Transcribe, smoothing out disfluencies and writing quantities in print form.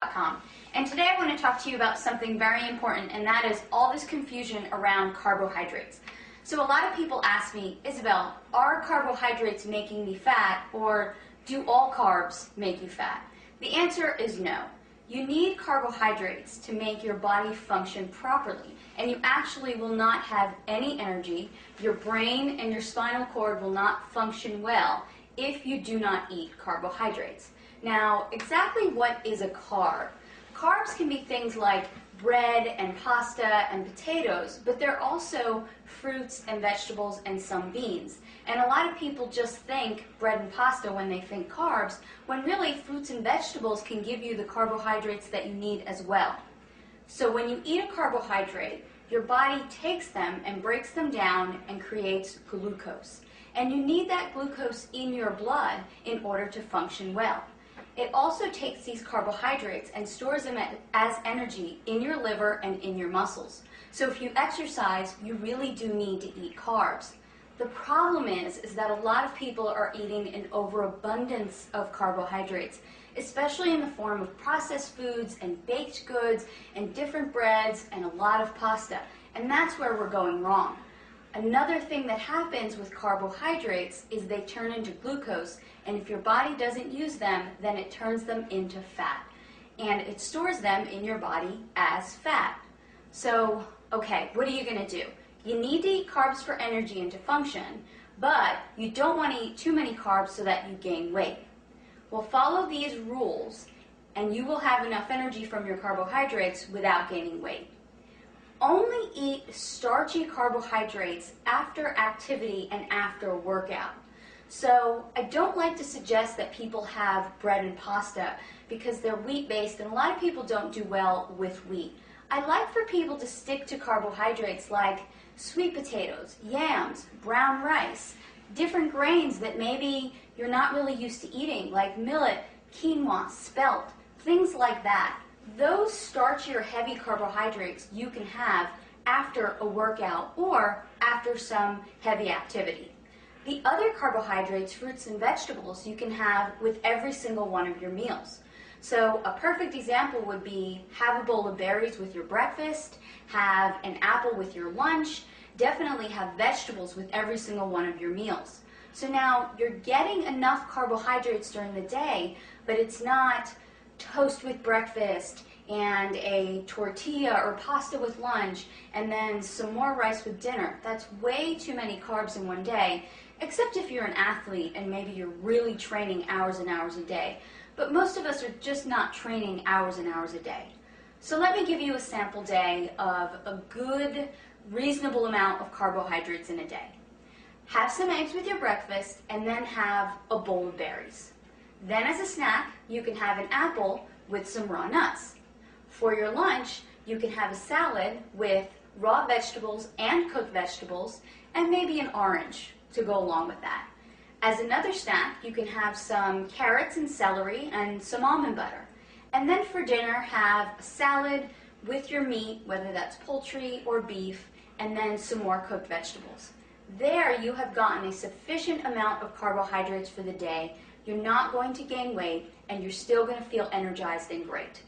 Com. And today I want to talk to you about something very important, and that is all this confusion around carbohydrates. So a lot of people ask me, Isabel, are carbohydrates making me fat, or do all carbs make you fat? The answer is no. You need carbohydrates to make your body function properly, and you actually will not have any energy. Your brain and your spinal cord will not function well if you do not eat carbohydrates. Now, exactly what is a carb? Carbs can be things like bread and pasta and potatoes, but they're also fruits and vegetables and some beans. And a lot of people just think bread and pasta when they think carbs, when really fruits and vegetables can give you the carbohydrates that you need as well. So when you eat a carbohydrate, your body takes them and breaks them down and creates glucose. And you need that glucose in your blood in order to function well. It also takes these carbohydrates and stores them as energy in your liver and in your muscles. So if you exercise, you really do need to eat carbs. The problem is that a lot of people are eating an overabundance of carbohydrates, especially in the form of processed foods and baked goods and different breads and a lot of pasta. And that's where we're going wrong. Another thing that happens with carbohydrates is they turn into glucose, and if your body doesn't use them, then it turns them into fat, and it stores them in your body as fat. So, okay, what are you going to do? You need to eat carbs for energy and to function, but you don't want to eat too many carbs so that you gain weight. Well, follow these rules, and you will have enough energy from your carbohydrates without gaining weight. Only eat starchy carbohydrates after activity and after a workout. So I don't like to suggest that people have bread and pasta because they're wheat-based, and a lot of people don't do well with wheat. I like for people to stick to carbohydrates like sweet potatoes, yams, brown rice, different grains that maybe you're not really used to eating, like millet, quinoa, spelt, things like that. Those starchy or heavy carbohydrates you can have after a workout or after some heavy activity. The other carbohydrates, fruits and vegetables, you can have with every single one of your meals. So a perfect example would be have a bowl of berries with your breakfast, have an apple with your lunch, definitely have vegetables with every single one of your meals. So now you're getting enough carbohydrates during the day, but it's not toast with breakfast and a tortilla or pasta with lunch and then some more rice with dinner. That's way too many carbs in one day, except if you're an athlete and maybe you're really training hours and hours a day. But most of us are just not training hours and hours a day. So let me give you a sample day of a good, reasonable amount of carbohydrates in a day. Have some eggs with your breakfast and then have a bowl of berries. Then as a snack, you can have an apple with some raw nuts. For your lunch, you can have a salad with raw vegetables and cooked vegetables and maybe an orange to go along with that. As another snack, you can have some carrots and celery and some almond butter. And then for dinner, have a salad with your meat, whether that's poultry or beef, and then some more cooked vegetables. There you have gotten a sufficient amount of carbohydrates for the day. You're not going to gain weight, and you're still going to feel energized and great.